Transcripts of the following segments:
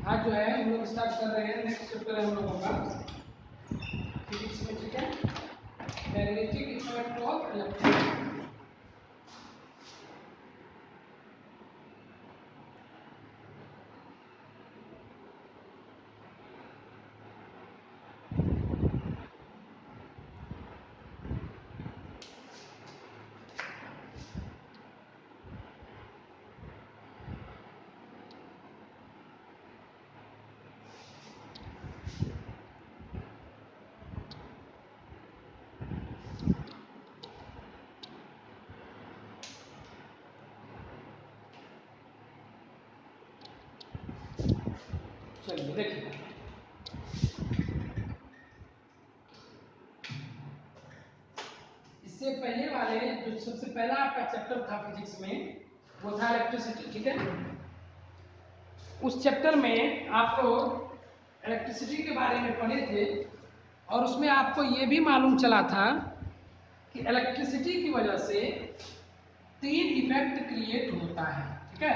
आज जो है हम लोग स्टार्ट कर रहे हैं, नेक्स्ट चैप्टर है हम लोगों का फिजिक्स में, ठीक है। Magnetic effect of electric. चलिए देखिए, इससे पहले वाले जो सबसे पहला आपका चैप्टर था फिजिक्स में, वो था इलेक्ट्रिसिटी, ठीक है। उस चैप्टर में आप लोग इलेक्ट्रिसिटी के बारे में पढ़े थे और उसमें आपको ये भी मालूम चला था कि इलेक्ट्रिसिटी की वजह से 3 इफेक्ट क्रिएट होता है, ठीक है।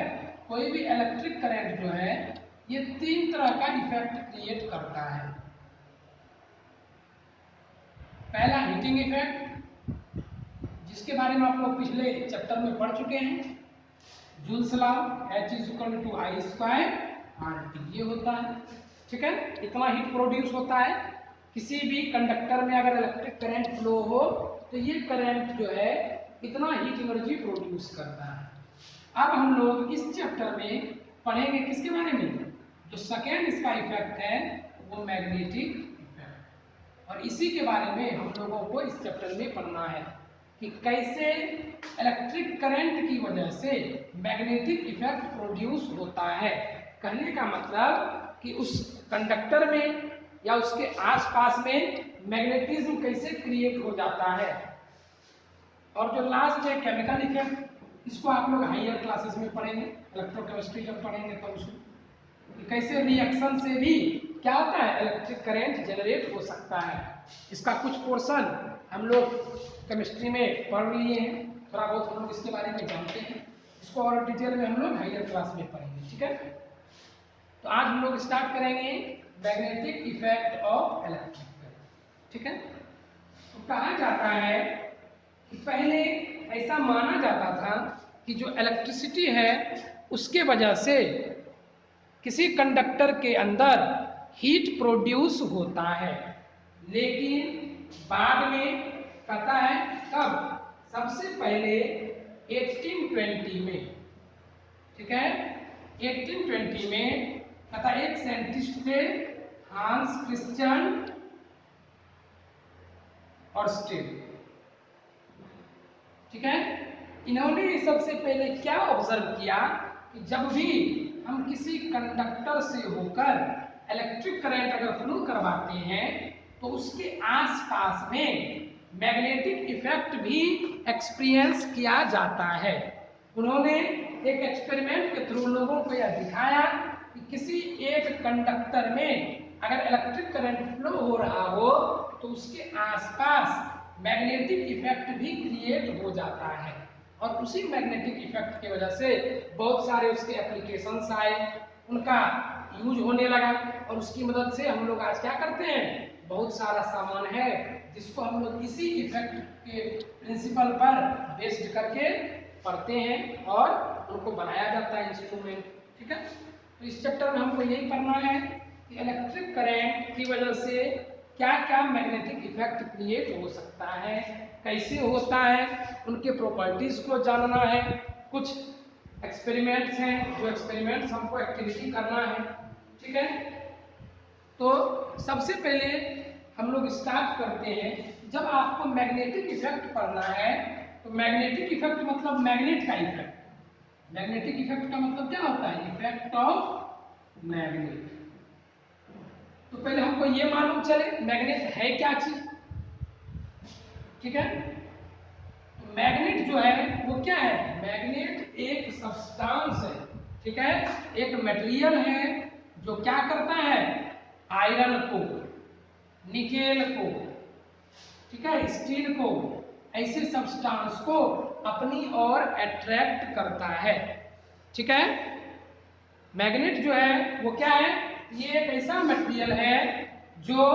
कोई भी इलेक्ट्रिक करंट जो है ये 3 तरह का इफेक्ट क्रिएट करता है। पहला हीटिंग इफेक्ट, जिसके बारे में आप लोग पिछले चैप्टर में पढ़ चुके हैं, जूल्स लॉ, H=I²RT, ये होता है, ठीक है। इतना हीट प्रोड्यूस होता है। किसी भी कंडक्टर में अगर इलेक्ट्रिक करंट फ्लो हो तो ये करंट जो है इतना हीट एनर्जी प्रोड्यूस करता है। अब हम लोग इस चैप्टर में पढ़ेंगे किसके बारे में, जो सेकेंड इसका इफेक्ट है वो मैग्नेटिक इफेक्ट, और इसी के बारे में हम लोगों को इस चैप्टर में पढ़ना है कि कैसे इलेक्ट्रिक करंट की वजह से मैग्नेटिक इफेक्ट प्रोड्यूस होता है। कहने का मतलब कि उस कंडक्टर में या उसके आसपास में मैग्नेटिज्म कैसे क्रिएट हो जाता है। और जो लास्ट है केमिकल इफेक्ट, इसको आप लोग हायर क्लासेस में पढ़ेंगे, इलेक्ट्रोकेमिस्ट्री जब पढ़ेंगे तो उसको कैसे रिएक्शन से भी क्या होता है, इलेक्ट्रिक करंट जनरेट हो सकता है। इसका कुछ पोर्शन हम लोग केमिस्ट्री में पढ़ लिए हैं, थोड़ा बहुत हम लोग इसके बारे में जानते हैं। इसको और डिटेल में हम लोग हायर क्लास में पढ़ेंगे, ठीक है। तो आज हम लोग स्टार्ट करेंगे magnetic effect of electric current, ठीक है। तो कहा जाता है कि पहले ऐसा माना जाता था कि जो इलेक्ट्रिसिटी है उसके वजह से किसी कंडक्टर के अंदर हीट प्रोड्यूस होता है, लेकिन बाद में कहता है कब, सबसे पहले 1820 में, ठीक है। 1820 में कहता एक साइंटिस्ट थे, हांस क्रिश्चियन ऑर्स्टेड, ठीक है। इन्होंने सबसे पहले क्या ऑब्जर्व किया कि जब भी हम किसी कंडक्टर से होकर इलेक्ट्रिक करंट अगर फ्लो करवाते हैं तो उसके आसपास में मैग्नेटिक इफेक्ट भी एक्सपीरियंस किया जाता है। उन्होंने एक एक्सपेरिमेंट के थ्रू लोगों को यह दिखाया कि किसी एक कंडक्टर में अगर इलेक्ट्रिक करंट फ्लो हो रहा हो तो उसके आसपास मैग्नेटिक इफेक्ट भी क्रिएट हो जाता है, और उसी मैग्नेटिक इफेक्ट की वजह से बहुत सारे उसके एप्लीकेशंस आए, उनका यूज होने लगा, और उसकी मदद से हम लोग आज क्या करते हैं, बहुत सारा सामान है जिसको हम लोग इसी इफेक्ट के प्रिंसिपल पर बेस्ड करके पढ़ते हैं और उनको बनाया जाता है इंस्ट्रूमेंट, ठीक है। तो इस चैप्टर में हमको यही पढ़ना है कि इलेक्ट्रिक करंट की वजह से क्या क्या मैग्नेटिक इफेक्ट क्रिएट हो सकता है, कैसे होता है, उनके प्रॉपर्टीज को जानना है। कुछ एक्सपेरिमेंट्स हैं, जो एक्सपेरिमेंट्स हमको एक्टिविटी करना है, ठीक है। तो सबसे पहले हम लोग स्टार्ट करते हैं, जब आपको मैग्नेटिक इफेक्ट पढ़ना है तो मैग्नेटिक इफेक्ट मतलब मैग्नेट का इफेक्ट। मैग्नेटिक इफेक्ट का मतलब क्या होता है, इफेक्ट ऑफ मैग्नेट। तो पहले हमको ये मालूम चले मैग्नेट है क्या चीज, ठीक है। तो मैग्नेट जो है वो क्या है, मैग्नेट एक सब्सटेंस है, ठीक है, एक मटेरियल है जो क्या करता है, आयरन को, निकेल को, ठीक है, स्टील को, ऐसे सब्सटेंस को अपनी ओर अट्रैक्ट करता है, ठीक है। मैग्नेट जो है वो क्या है, ये एक ऐसा मटेरियल है जो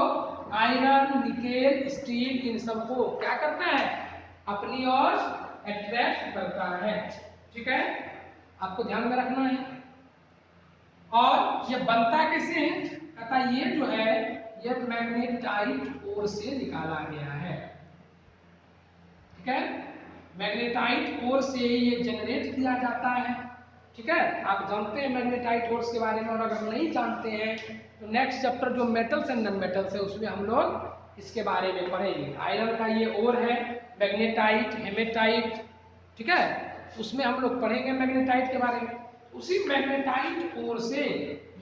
आयरन, निकेल, स्टील इन सबको क्या करता है, अपनी ओर अट्रैक्ट करता है। ठीक है, आपको ध्यान में रखना है। और ये बनता कैसे है, कहता ये जो है ये मैग्नेटाइट ओर से निकाला गया है। ठीक है, मैग्नेटाइट ओर से ये जनरेट किया जाता है। ठीक है, आप जानते हैं मैग्नेटाइट ओर्स के बारे में, और अगर नहीं जानते हैं तो नेक्स्ट चैप्टर जो मेटल्स एंड नॉन मेटल्स है उसमें हम लोग इसके बारे में पढ़ेंगे। आयरन का ये ओर है मैग्नेटाइट, हेमेटाइट। ठीक है, उसमें हम लोग पढ़ेंगे मैग्नेटाइट के बारे में। उसी मैग्नेटाइट ओर से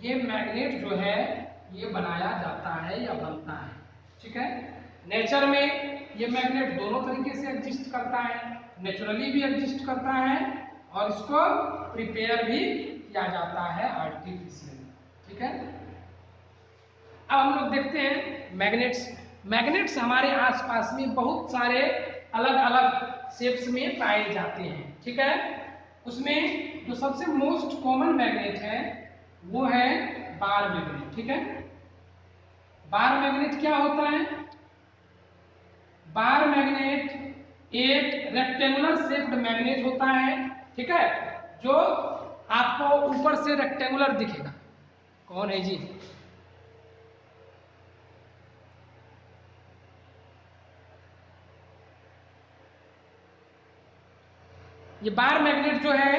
ये मैग्नेट जो है ये बनाया जाता है या बनता है। ठीक है, नेचर में ये मैग्नेट दोनों तरीके से एग्जिस्ट करता है, नेचुरली भी एग्जिस्ट करता है और इसको प्रिपेयर भी किया जाता है आर्टिफिशियली। ठीक है, अब हम लोग देखते हैं मैग्नेट्स। मैग्नेट्स हमारे आसपास में बहुत सारे अलग अलग शेप्स में पाए जाते हैं। ठीक है, उसमें जो सबसे मोस्ट कॉमन मैग्नेट है वो है बार मैग्नेट। ठीक है, बार मैग्नेट क्या होता है, बार मैग्नेट एक रेक्टेंगुलर शेप्ड मैग्नेट होता है। ठीक है, जो आपको ऊपर से रेक्टेंगुलर दिखेगा। कौन है जी, ये बार मैग्नेट जो है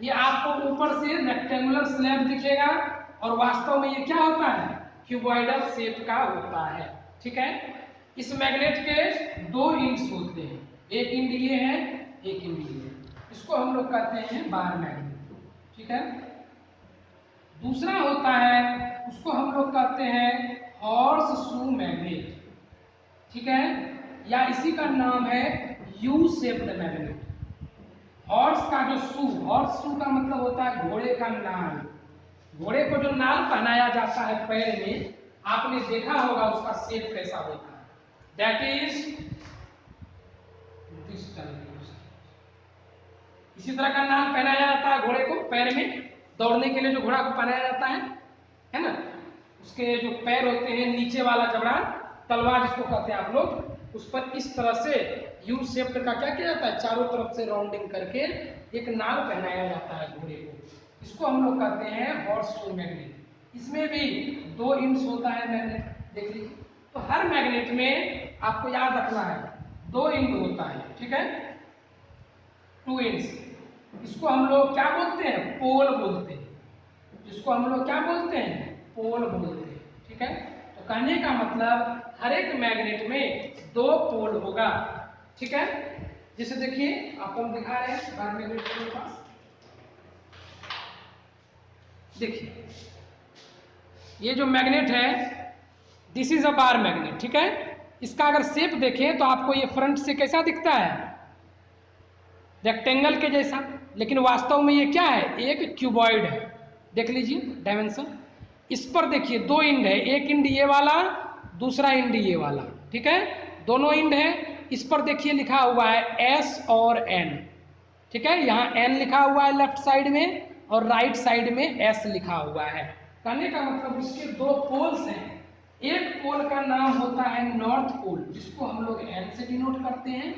ये आपको ऊपर से रेक्टेंगुलर स्लैब दिखेगा और वास्तव में ये क्या होता है, क्यूबॉइडल शेप का होता है। ठीक है, इस मैग्नेट के दो इंड्स होते हैं, एक इंड ये है, एक इंड ये है। इसको हम लोग कहते हैं बार मैग्नेट। ठीक है, दूसरा होता है उसको हम लोग कहते हैं हॉर्स शू मैग्नेट। ठीक है, या इसी का नाम है यू शेप्ड मैग्नेट। हॉर्स का जो शू, हॉर्स शू का मतलब होता है घोड़े का नाल। घोड़े को जो नाल पहनाया जाता है पैर में, आपने देखा होगा उसका शेप कैसा होता है, दैट इज दिस टाइप। इसी तरह का नाल पहनाया जाता है घोड़े को पैर में, दौड़ने के लिए जो घोड़ा को पहनाया जाता है ना, उसके जो पैर होते हैं नीचे वाला जबड़ा, तलवार जिसको कहते हैं आप लोग, उस पर इस तरह से यू शेप्ड का क्या किया जाता है, चारों तरफ से राउंडिंग करके एक नाल पहनाया जाता है घोड़े को। इसको हम लोग कहते हैं हॉर्स शू मैग्नेट। इसमें भी दो इंड्स होता है मैग्नेट, देख लीजिए। तो हर मैग्नेट में आपको याद रखना है दो इंड होता है। ठीक है, टू इंड्स। इसको हम लोग क्या बोलते हैं, पोल बोलते हैं। इसको हम लोग क्या बोलते हैं, पोल बोलते हैं। ठीक है, तो कहने का मतलब हर एक मैग्नेट में दो पोल होगा। ठीक है, जैसे देखिए आपको हम दिखा रहे हैं बार मैग्नेट के पास, देखिए ये जो मैग्नेट है this is a bar magnet. ठीक है, इसका अगर शेप देखें तो आपको ये फ्रंट से कैसा दिखता है, रेक्टेंगल के जैसा, लेकिन वास्तव में ये क्या है, एक क्यूबॉइड है। देख लीजिए डायमेंशन, इस पर देखिए दो इंड है, एक इंड ये वाला, दूसरा इंड ये वाला। ठीक है, दोनों इंड है। इस पर देखिए लिखा हुआ है एस और एन। ठीक है, यहाँ एन लिखा हुआ है लेफ्ट साइड में और राइट साइड में एस लिखा हुआ है। कहने का मतलब इसके दो पोल्स हैं। एक पोल का नाम होता है नॉर्थ पोल, जिसको हम लोग एन से डिनोट करते हैं,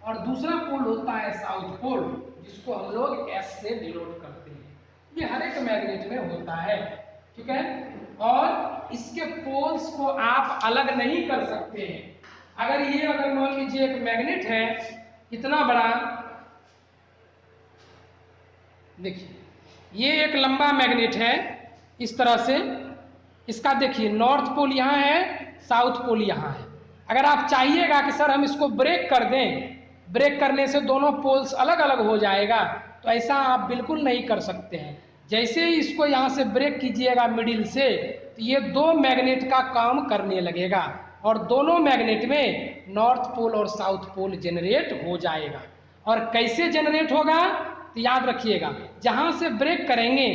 और दूसरा पोल होता है साउथ पोल, जिसको हम लोग एस से डिनोट करते हैं। ये हर एक मैग्नेट में होता है। ठीक है, और इसके पोल्स को आप अलग नहीं कर सकते हैं। अगर मान लीजिए एक मैग्नेट है इतना बड़ा, देखिए ये एक लंबा मैग्नेट है इस तरह से, इसका देखिए नॉर्थ पोल यहाँ है, साउथ पोल यहाँ है। अगर आप चाहिएगा कि सर हम इसको ब्रेक कर दें, ब्रेक करने से दोनों पोल्स अलग अलग हो जाएगा, तो ऐसा आप बिल्कुल नहीं कर सकते हैं। जैसे ही इसको यहाँ से ब्रेक कीजिएगा मिडिल से, तो ये दो मैग्नेट का काम करने लगेगा और दोनों मैग्नेट में नॉर्थ पोल और साउथ पोल जनरेट हो जाएगा। और कैसे जनरेट होगा, तो याद रखिएगा जहां से ब्रेक करेंगे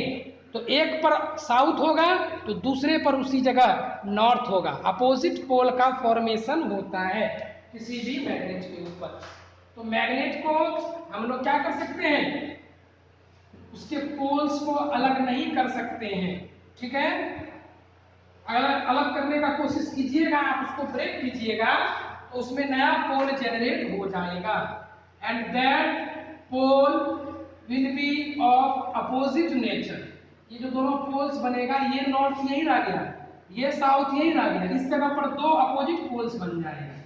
तो एक पर साउथ होगा तो दूसरे पर उसी जगह नॉर्थ होगा। अपोजिट पोल का फॉर्मेशन होता है किसी भी मैग्नेट के ऊपर। तो मैग्नेट को हम लोग क्या कर सकते हैं, उसके पोल्स को अलग नहीं कर सकते हैं। ठीक है, अगर अलग करने का कोशिश कीजिएगा, आप उसको ब्रेक कीजिएगा तो उसमें नया पोल जनरेट हो जाएगा, and that pole will be of opposite nature. ये जो दोनों पोल्स बनेगा, ये नॉर्थ यही रह गया, ये साउथ यही रह गया, इस जगह पर दो अपोजिट पोल्स बन जाएगा।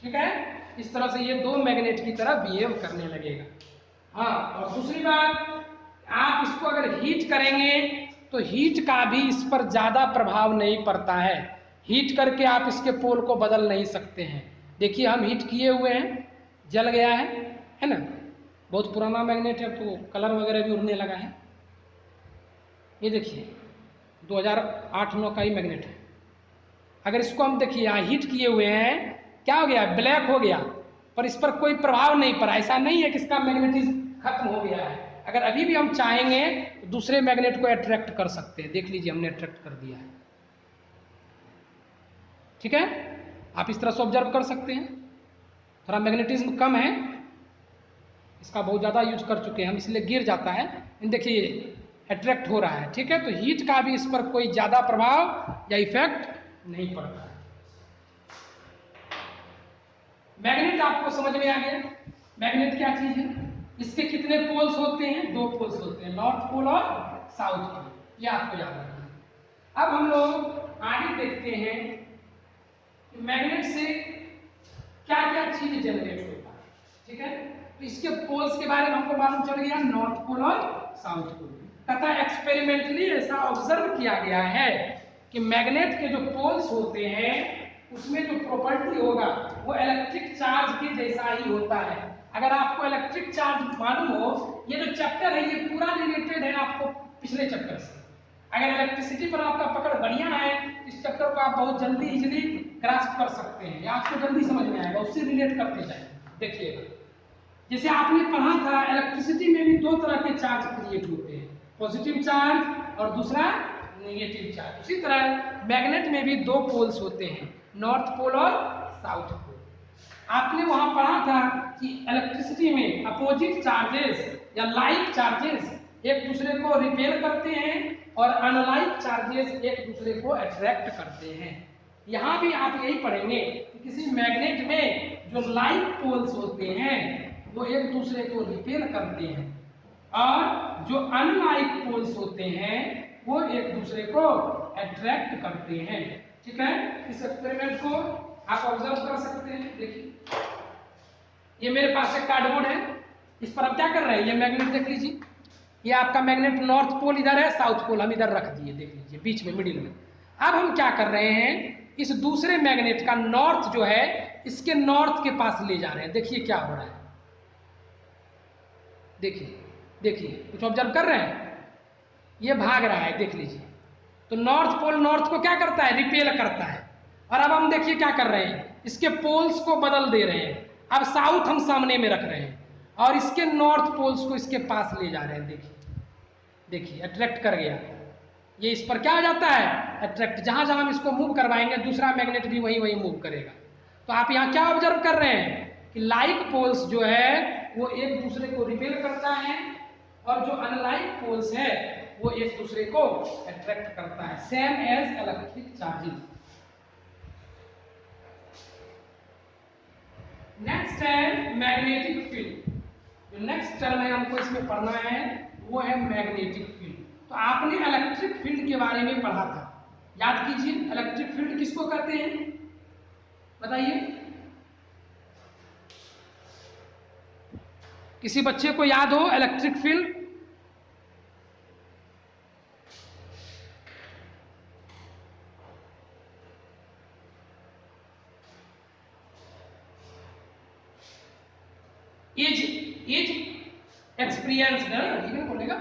ठीक है, इस तरह से ये दो मैग्नेट की तरह बिहेव करने लगेगा। हाँ, और दूसरी बात, आप इसको अगर हीट करेंगे तो हीट का भी इस पर ज्यादा प्रभाव नहीं पड़ता है। हीट करके आप इसके पोल को बदल नहीं सकते हैं। देखिए, हम हीट किए हुए हैं, जल गया है ना, बहुत पुराना मैग्नेट है तो कलर वगैरह भी उड़ने लगा है। ये देखिए 2008-9 का ही मैग्नेट है। अगर इसको हम देखिए यहाँ हीट किए हुए हैं, क्या हो गया, ब्लैक हो गया, पर इस पर कोई प्रभाव नहीं पड़ा। ऐसा नहीं है कि इसका मैग्नेटिज्म खत्म हो गया है। अगर अभी भी हम चाहेंगे तो दूसरे मैग्नेट को अट्रैक्ट कर सकते हैं। देख लीजिए, हमने अट्रैक्ट कर दिया है। ठीक है, आप इस तरह से ऑब्जर्व कर सकते हैं। थोड़ा मैग्नेटिज्म कम है, इसका बहुत ज़्यादा यूज कर चुके हैं हम, इसलिए गिर जाता है। देखिए अट्रैक्ट हो रहा है। ठीक है, तो हीट का भी इस पर कोई ज़्यादा प्रभाव या इफेक्ट नहीं पड़ता है। मैग्नेट आपको समझ में आ गया, मैग्नेट क्या चीज है, इसके कितने पोल्स होते हैं, दो पोल्स होते हैं, नॉर्थ पोल और साउथ पोल, ये आपको याद रखना है। अब हम लोग आगे देखते हैं कि मैग्नेट से क्या क्या चीज जनरेट होता है। ठीक है, तो इसके पोल्स के बारे में हमको मालूम चल गया, नॉर्थ पोल और साउथ पोल। तथा एक्सपेरिमेंटली ऐसा ऑब्जर्व किया गया है कि मैग्नेट के जो पोल्स होते हैं उसमें जो प्रॉपर्टी होगा वो इलेक्ट्रिक चार्ज के जैसा ही होता है। अगर आपको इलेक्ट्रिक चार्ज मालूम हो, ये जो चैप्टर है ये पूरा रिलेटेड है आपको पिछले चैप्टर से। अगर इलेक्ट्रिसिटी पर आपका पकड़ बढ़िया है, इस चैप्टर को आप बहुत जल्दी इजीली ग्रास्प कर सकते हैं, या आपको जल्दी समझ में आएगा, उससे रिलेट करते जाए। देखिएगा, जैसे आपने पढ़ा था इलेक्ट्रिसिटी में भी दो तरह के चार्ज क्रिएट होते हैं, पॉजिटिव चार्ज और दूसरा नेगेटिव चार्ज। उसी तरह मैग्नेट में भी दो पोल्स होते हैं, नॉर्थ पोल और साउथ पोल। आपने वहां पढ़ा था कि इलेक्ट्रिसिटी में अपोजिट चार्जेस या लाइक चार्जेस एक दूसरे को रिपेल करते हैं और अनलाइक चार्जेस एक दूसरे को अट्रैक्ट करते हैं। यहाँ भी आप यही पढ़ेंगे कि किसी मैग्नेट में जो लाइक पोल्स होते हैं वो एक दूसरे को रिपेल करते हैं, और जो अनलाइक पोल्स होते हैं वो एक दूसरे को अट्रैक्ट करते हैं। ठीक है, इस एक्सपेरिमेंट को आप ऑब्जर्व कर सकते हैं। देखिए, ये मेरे पास एक कार्डबोर्ड है, इस पर आप क्या कर रहे हैं, ये मैग्नेट देख लीजिए, ये आपका मैग्नेट नॉर्थ पोल इधर है, साउथ पोल हम इधर रख दिए, देख लीजिए बीच में मिडिल में। अब हम क्या कर रहे हैं, इस दूसरे मैग्नेट का नॉर्थ जो है इसके नॉर्थ के पास ले जा रहे हैं। देखिए क्या हो रहा है, देखिए देखिए, कुछ ऑब्जर्व कर रहे हैं, ये भाग रहा है, देख लीजिए। तो नॉर्थ पोल नॉर्थ को क्या करता है, रिपेल करता है। और अब हम देखिए क्या कर रहे हैं, इसके पोल्स को बदल दे रहे हैं। अब साउथ हम सामने में रख रहे हैं और इसके नॉर्थ पोल्स को इसके पास ले जा रहे हैं। देखिए देखिए, अट्रैक्ट कर गया, ये इस पर क्या आ जाता है, अट्रैक्ट। जहां जहां हम इसको मूव करवाएंगे दूसरा मैग्नेट भी वही वही मूव करेगा। तो आप यहाँ क्या ऑब्जर्व कर रहे हैं कि लाइक पोल्स जो है वो एक दूसरे को रिपेल करता है और जो अनलाइक पोल्स है वो एक दूसरे को अट्रैक्ट करता है, same as electric charges. Next है मैग्नेटिक फील्ड। जो नेक्स्ट टर्म है हमको इसमें पढ़ना है वो है मैग्नेटिक फील्ड। तो आपने इलेक्ट्रिक फील्ड के बारे में पढ़ा था, याद कीजिए, इलेक्ट्रिक फील्ड किसको कहते हैं बताइए, किसी बच्चे को याद हो इलेक्ट्रिक फील्ड? इज एक्सपीरियंस्ड, ये बोलेगा।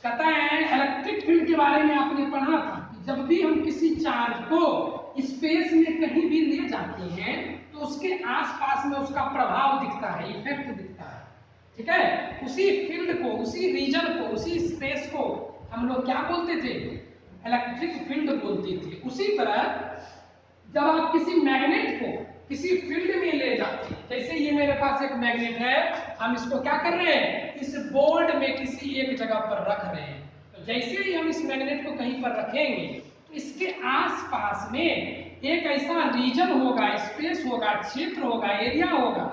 कहता है इलेक्ट्रिक फील्ड के बारे में आपने पढ़ा था कि जब भी हम किसी चार्ज को स्पेस में कहीं भी ले जाते हैं तो उसके आसपास में उसका प्रभाव दिखता है, इफेक्ट दिखता है। ठीक है, उसी फील्ड को, उसी रीजन को, उसी स्पेस को हम लोग क्या बोलते थे, इलेक्ट्रिक फील्ड बोलते थे। उसी तरह जब आप किसी मैग्नेट को किसी फील्ड में ले जाते हैं, जैसे ये मेरे पास एक मैग्नेट है, हम इसको क्या कर रहे हैं, इस बोर्ड में किसी एक जगह पर रख रहे हैं, तो जैसे ही हम इस मैग्नेट को कहीं पर रखेंगे तो इसके आसपास में एक ऐसा रीजन होगा, स्पेस होगा, क्षेत्र होगा, एरिया होगा,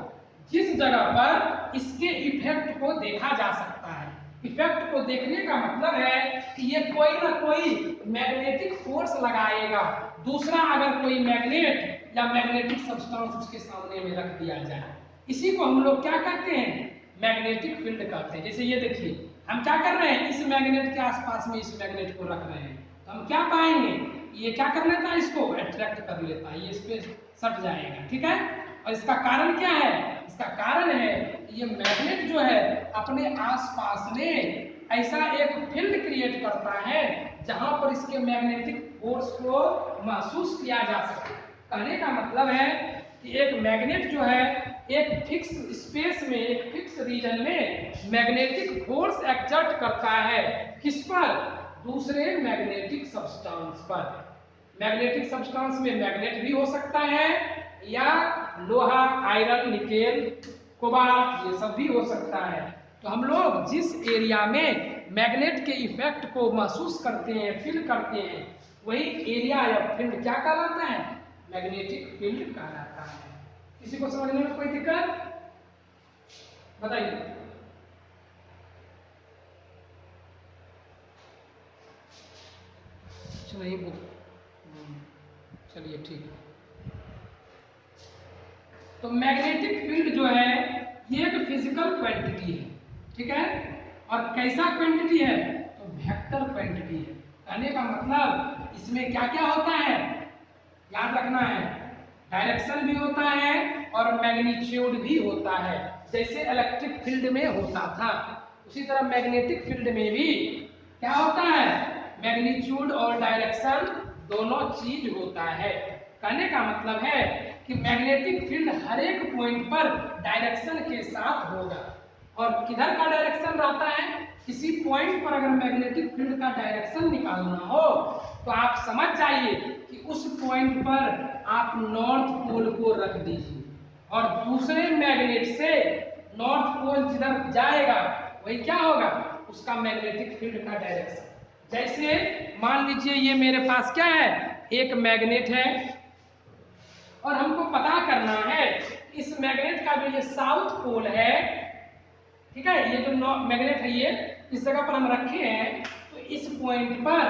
जिस जगह पर इसके इफेक्ट को देखा जा सकता है। इफेक्ट को देखने का मतलब है कि ये कोई ना कोई मैग्नेटिक फोर्स लगाएगा, दूसरा अगर कोई मैग्नेट या मैग्नेटिक सब्सटेंस उसके सामने में रख दिया जाए, इसी को हम लोग क्या कहते हैं, मैग्नेटिक फील्ड कहते हैं। जैसे ये देखिए, हम क्या कर रहे हैं, इस मैग्नेट के आसपास में इस मैग्नेट को रख रहे हैं, तो हम क्या पाएंगे, ये क्या कर लेता है, इसको अट्रैक्ट कर लेता है, ये इस पे सट जाएगा, ठीक है। और इसका कारण क्या है, इसका कारण है ये मैग्नेट जो है अपने आसपास में ऐसा एक फील्ड क्रिएट करता है जहां पर इसके मैग्नेटिक फोर्स को महसूस किया जा सके। कहने का मतलब है कि एक मैग्नेट जो है एक फिक्स स्पेस में, एक फिक्स रीजन में मैग्नेटिक फोर्स एक्सर्ट करता है, किस पर, दूसरे मैग्नेटिक सब्सटेंस पर। मैग्नेटिक सब्सटेंस में मैग्नेट भी हो सकता है या लोहा, आयरन, निकेल, कोबाल्ट, ये सब भी हो सकता है। तो हम लोग जिस एरिया में मैग्नेट के इफेक्ट को महसूस करते हैं, फील करते हैं, वही एरिया या फील्ड क्या कहलाता है, मैग्नेटिक फील्ड कहलाता है। किसी को समझने में कोई दिक्कत बताइए। नहीं बुक, चलिए ठीक है। तो मैग्नेटिक फील्ड जो है ये एक फिजिकल क्वांटिटी है, ठीक है। और कैसा क्वांटिटी है, तो वेक्टर क्वांटिटी है। कहने का मतलब इसमें क्या क्या होता है, याद रखना है, डायरेक्शन भी होता है और मैग्नीट्यूड भी होता है। जैसे इलेक्ट्रिक फील्ड में होता था, उसी तरह मैग्नेटिक फील्ड में भी क्या होता है, मैग्नीट्यूड और डायरेक्शन दोनों चीज होता है। कहने का मतलब है कि मैग्नेटिक फील्ड हर एक पॉइंट पर डायरेक्शन के साथ होगा। और किधर का डायरेक्शन रहता है, किसी पॉइंट पर अगर मैग्नेटिक फील्ड का डायरेक्शन निकालना हो तो आप समझ जाइए कि उस पॉइंट पर आप नॉर्थ पोल को रख दीजिए और दूसरे मैग्नेट से नॉर्थ पोल जिधर जाएगा वही क्या होगा, उसका मैग्नेटिक फील्ड का डायरेक्शन। जैसे मान लीजिए ये मेरे पास क्या है, एक मैग्नेट है और हमको पता करना है इस मैग्नेट का जो ये साउथ पोल है, ठीक है, ये जो मैग्नेट है ये इस जगह पर हम रखे हैं, तो इस पॉइंट पर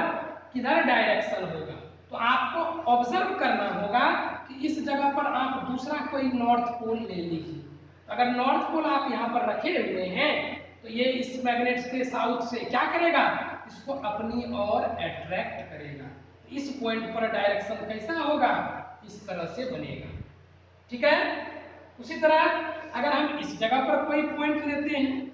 किधर डायरेक्शन होगा। तो आपको ऑब्जर्व करना होगा कि इस जगह पर आप दूसरा कोई नॉर्थ पोल ले लीजिए। अगर नॉर्थ पोल आप यहाँ पर रखे हुए हैं तो ये इस मैग्नेट के साउथ से क्या करेगा, इसको अपनी ओर अट्रैक्ट करेगा। इस पॉइंट पर डायरेक्शन कैसा होगा, इस तरह से बनेगा, ठीक है। उसी तरह अगर हम इस जगह पर कोई पॉइंट लेते हैं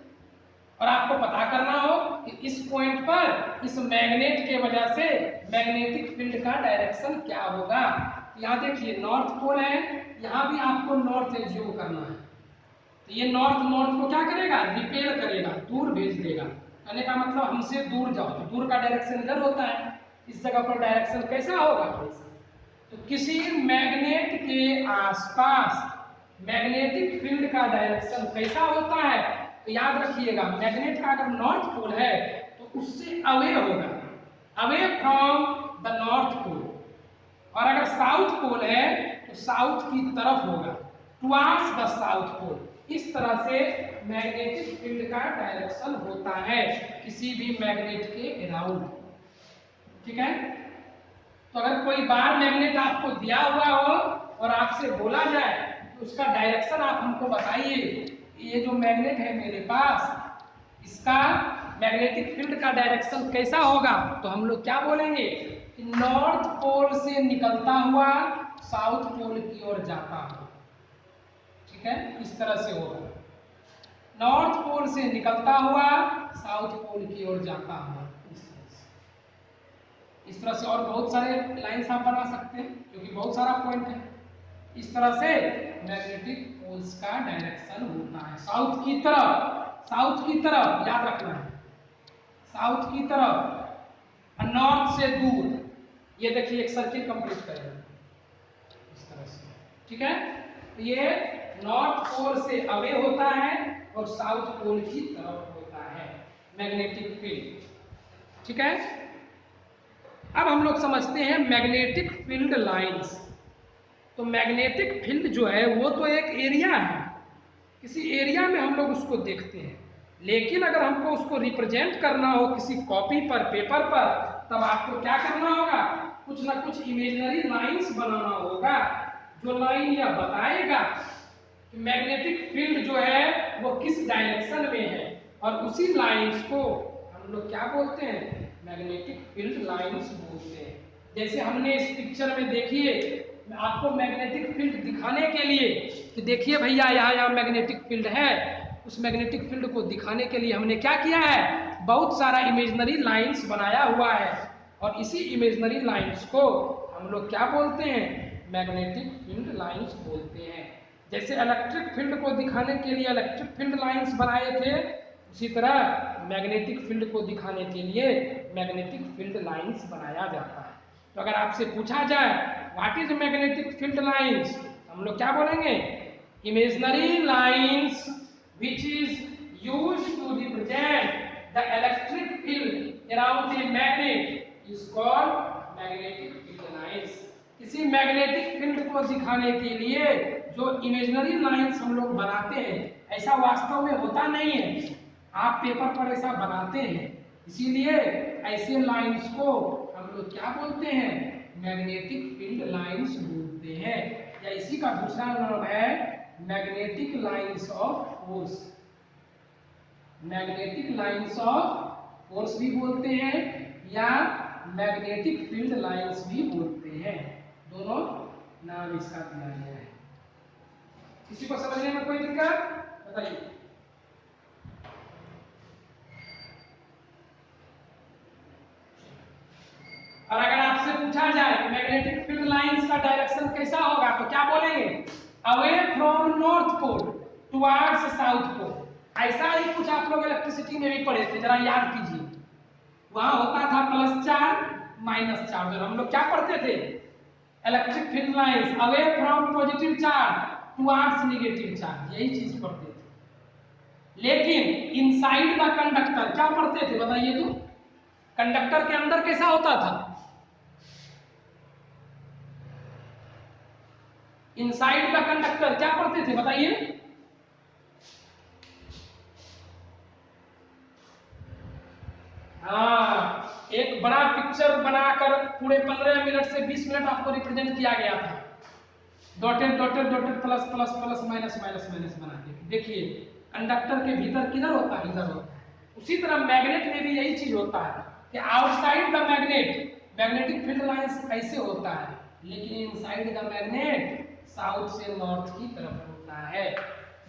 और आपको पता करना हो कि इस पॉइंट पर इस मैग्नेट के वजह से मैग्नेटिक फील्ड का डायरेक्शन क्या होगा। यहाँ देखिए नॉर्थ पोल है, यहाँ भी आपको नॉर्थ एज्यूम करना है, तो ये नॉर्थ को क्या करेगा, रिपेल करेगा, दूर भेज देगा। कहने का मतलब हमसे दूर जाओ, तो दूर का डायरेक्शन इधर होता है, इस जगह पर डायरेक्शन कैसा होगा, तो किसी मैग्नेट के आसपास मैग्नेटिक फील्ड का डायरेक्शन कैसा होता है, तो याद रखिएगा मैग्नेट का अगर नॉर्थ पोल है तो उससे अवे होगा, away from the north pole. और अगर साउथ पोल है तो साउथ की तरफ होगा, टुवर्ड्स द साउथ पोल। इस तरह से मैग्नेटिक फील्ड का डायरेक्शन होता है किसी भी मैग्नेट के अराउंड, ठीक है। तो अगर कोई बार मैग्नेट आपको दिया हुआ हो और आपसे बोला जाए तो उसका डायरेक्शन आप हमको बताइए, ये जो मैग्नेट है मेरे पास इसका मैग्नेटिक फील्ड का डायरेक्शन कैसा होगा, तो हम लोग क्या बोलेंगे कि नॉर्थ पोल से निकलता हुआ साउथ पोल की ओर जाता हुआ, ठीक है, इस तरह से होगा, नॉर्थ पोल से निकलता हुआ साउथ पोल की ओर जाता हुआ, इस तरह से। और बहुत सारे लाइंस आप बना सकते हैं क्योंकि बहुत सारा पॉइंट है। इस तरह से मैग्नेटिक पोल्स का डायरेक्शन होता है साउथ की तरफ, साउथ की तरफ याद रखना है, साउथ की तरफ, नॉर्थ से दूर। ये देखिए एक सर्किल कंप्लीट करेंगे इस तरह से, ठीक है। ये नॉर्थ पोल से अवे होता है और साउथ पोल की तरफ मैग्नेटिक फील्ड। ठीक है, अब हम लोग समझते हैं मैग्नेटिक फील्ड लाइंस। तो मैग्नेटिक फील्ड जो है वो तो एक एरिया है, किसी एरिया में हम लोग उसको देखते हैं, लेकिन अगर हमको उसको रिप्रेजेंट करना हो किसी कॉपी पर, पेपर पर, तब आपको क्या करना होगा, कुछ ना कुछ इमेजिनरी लाइंस बनाना होगा, जो लाइन यह बताएगा कि मैग्नेटिक फील्ड जो है वो किस डायरेक्शन में है, और उसी लाइंस को हम लोग क्या बोलते हैं, मैग्नेटिक फील्ड लाइंस बोलते हैं। जैसे हमने इस पिक्चर में देखिए, आपको मैग्नेटिक फील्ड दिखाने के लिए कि देखिए भैया यहाँ मैग्नेटिक फील्ड है, उस मैग्नेटिक फील्ड को दिखाने के लिए हमने क्या किया है, बहुत सारा इमेजिनरी लाइंस बनाया हुआ है, और इसी इमेजिनरी लाइंस को हम लोग क्या बोलते हैं, मैग्नेटिक फील्ड लाइंस बोलते हैं। जैसे इलेक्ट्रिक फील्ड को दिखाने के लिए इलेक्ट्रिक फील्ड लाइंस बनाए थे, उसी तरह मैग्नेटिक फील्ड को दिखाने के लिए मैग्नेटिक फील्ड लाइंस बनाया जाता है। तो अगर आपसे पूछा जाए what is magnetic field lines, हम लोग क्या बोलेंगे, imaginary lines which is used to represent the electric field around a magnet is called magnetic field lines. किसी मैग्नेटिक फील्ड को दिखाने के लिए जो इमेजिनरी लाइंस हम लोग बनाते हैं, ऐसा वास्तव में होता नहीं है, आप पेपर पर ऐसा बनाते हैं, इसीलिए ऐसे लाइंस को हम लोग क्या बोलते हैं, मैग्नेटिक फील्ड लाइंस बोलते हैं, या इसी का दूसरा नाम है magnetic lines of force. Magnetic lines of force भी बोलते हैं या मैग्नेटिक फील्ड लाइंस भी बोलते हैं, दोनों नाम इसका दिया गया है। किसी को समझने में कोई दिक्कत बताइए। और अगर आपसे पूछा जाए कि मैग्नेटिक फील्ड लाइंस का डायरेक्शन कैसा होगा, तो क्या बोलेंगे, away from north pole towards south pole. ऐसा ही कुछ आप लोग इलेक्ट्रिसिटी में भी पढ़े थे, जरा याद कीजिए, वहां होता था प्लस चार्ज माइनस चार्ज, और हम लोग क्या पढ़ते थे, electric field lines away from positive charge towards negative charge, यही चीज पढ़ते थे। लेकिन इनसाइड द कंडक्टर क्या पढ़ते थे बताइए, तो कंडक्टर के अंदर कैसा होता था, इनसाइड द कंडक्टर क्या पढ़ते थे बताइए, हाँ, एक बड़ा पिक्चर बनाकर पूरे 15 मिनट से 20 मिनट आपको रिप्रेजेंट किया गया था, dotted dotted dotted plus plus plus minus minus minus बना के। देखिए कंडक्टर के भीतर किधर होता है, इधर होता है। उसी तरह मैग्नेट में भी यही चीज होता है कि outside the magnet magnetic field lines ऐसे होता है, लेकिन इनसाइड द मैग्नेट साउथ से नॉर्थ की तरफ होता है,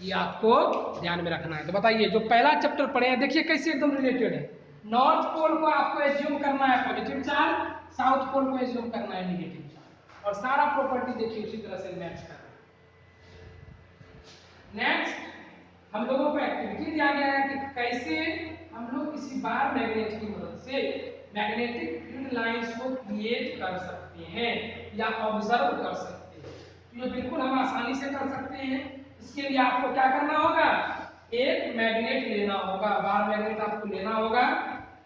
ये आपको ध्यान में रखना है। तो बताइए जो पहला चैप्टर पढ़े हैं, देखिए कैसे एकदम रिलेटेड है, नॉर्थ पोल को आपको एज्यूम करना है पॉजिटिव चार्ज, साउथ पोल को एज्यूम करना है नेगेटिव चार्ज, और सारा प्रॉपर्टी देखिए उसी तरह से मैच कर। नेक्स्ट हम लोगों को एक्टिविटी दिया गया है कि कैसे हम लोग किसी बार मैग्नेट की मदद से मैग्नेटिक फील्ड लाइंस को क्रिएट कर सकते हैं या ऑब्जर्व कर सकते हैं। तो ये बिल्कुल हम आसानी से कर सकते हैं। इसके लिए आपको क्या करना होगा, एक मैग्नेट लेना होगा, बार मैग्नेट आपको लेना होगा,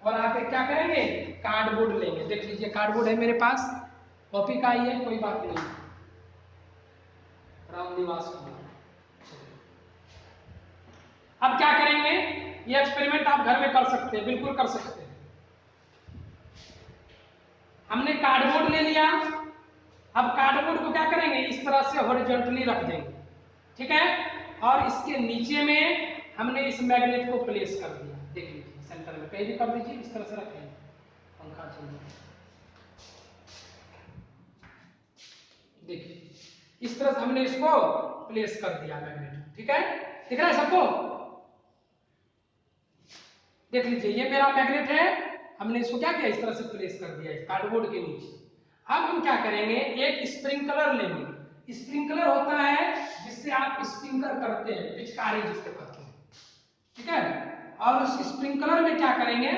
और आप क्या करेंगे, कार्डबोर्ड लेंगे। देख लीजिए कार्डबोर्ड है मेरे पास, कॉपी का ही है, कोई बात नहीं, रामनिवास कुमार। अब क्या करेंगे, ये एक्सपेरिमेंट आप घर में कर सकते हैं, बिल्कुल कर सकते हैं। हमने कार्डबोर्ड ले लिया, अब कार्डबोर्ड को क्या करेंगे, इस तरह से हॉरिजॉन्टली रख देंगे, ठीक है, और इसके नीचे में हमने इस मैग्नेट को प्लेस कर दिया। देख लीजिए सेंटर में, कहीं भी कर दीजिए, इस तरह से रखेंगे, पंखा चल रहा है, देखिए इस तरह से हमने इसको प्लेस कर दिया मैग्नेट, ठीक है, दिख रहा है सबको, देख लीजिए ये मेरा मैग्नेट है, हमने इसको क्या किया, इस तरह से प्लेस कर दिया कार्डबोर्ड के नीचे। अब हम क्या करेंगे, एक स्प्रिंकलर लेंगे। स्प्रिंकलर होता है जिससे आप स्प्रिंकलर करते हैं, पिचकारी जिसको कहते हैं, ठीक है, और उस स्प्रिंकलर में क्या करेंगे,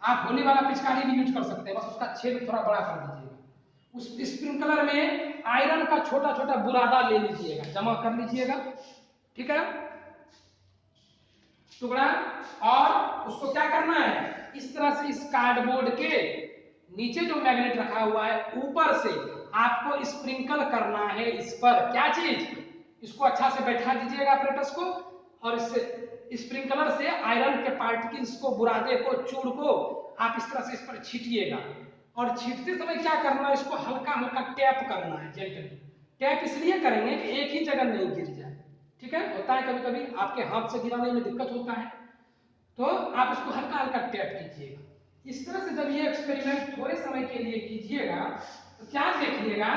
आप होली वाला पिचकारी भी यूज कर सकते हैं, बस उसका छेद थोड़ा बड़ा कर दीजिएगा। उस स्प्रिंकलर में आयरन का छोटा छोटा बुरादा ले लीजिएगा, जमा कर लीजिएगा, ठीक है, टुकड़ा, और उसको क्या करना है, इस तरह से इस कार्डबोर्ड के नीचे जो मैग्नेट रखा हुआ है ऊपर से आपको स्प्रिंकल करना है इस पर क्या चीज, इसको अच्छा से बैठा दीजिएगा अपरेटस को, और इससे स्प्रिंकलर से आयरन के पार्टिकल्स को, बुरादे को, चूड़ को आप इस तरह से इस पर छीटिएगा। और छीटते समय क्या करना है, इसको हल्का हल्का टैप करना है, जेंटली टैप इसलिए करेंगे कि एक ही जगह नहीं गिर जाए, ठीक है, होता है कभी कभी आपके हाथ से गिराने में दिक्कत होता है, तो आप इसको हल्का हल्का टैप कीजिएगा। इस तरह से जब ये एक्सपेरिमेंट थोड़े समय के लिए कीजिएगा तो क्या देखिएगा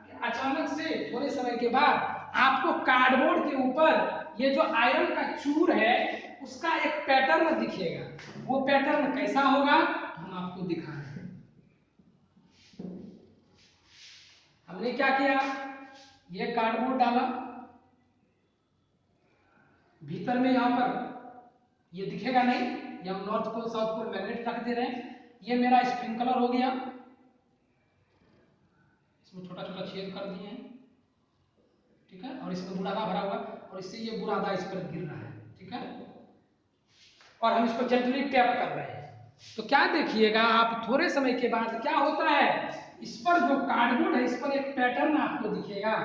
कि अचानक से थोड़े समय के बाद आपको कार्डबोर्ड के ऊपर ये जो आयरन का चूर है उसका एक पैटर्न दिखेगा। वो पैटर्न कैसा होगा हम आपको दिखा रहे हैं। हमने क्या किया, ये कार्डबोर्ड डाला, भीतर में यहां पर ये दिखेगा नहीं, ये हम north pole south pole magnet रख दे रहे हैं। ये मेरा स्प्रिंकलर हो गया, इसमें छोटा छोटा छेद कर दिए हैं, ठीक है, और इसमें बुरादा भरा हुआ और इससे ये बुरादा इस पर गिर रहा है, ठीक है, और हम इसको जेंटली टैप कर रहे हैं। तो क्या देखिएगा आप थोड़े समय के बाद क्या होता है, इस पर जो कार्डबोर्ड है इस पर एक पैटर्न आपको दिखेगा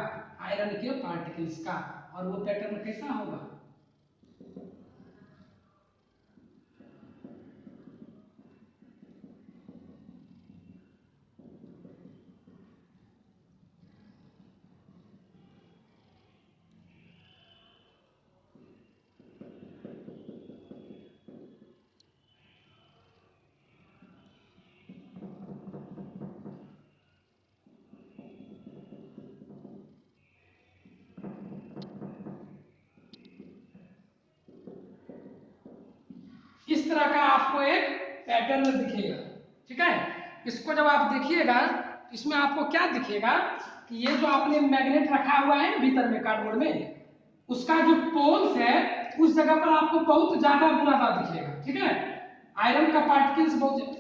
आयरन के पार्टिकल्स का, और वो पैटर्न कैसा होगा, इस तरह का आपको एक पैटर्न दिखेगा, ठीक है। इसको जब आप देखिएगा इसमें आपको क्या दिखेगा कि ये जो आपने मैग्नेट रखा हुआ है भीतर में कार्डबोर्ड में, उसका जो पोल्स है उस जगह पर आपको बहुत ज्यादा बुरादा दिखेगा, ठीक है, आयरन का पार्टिकल्स बहुत,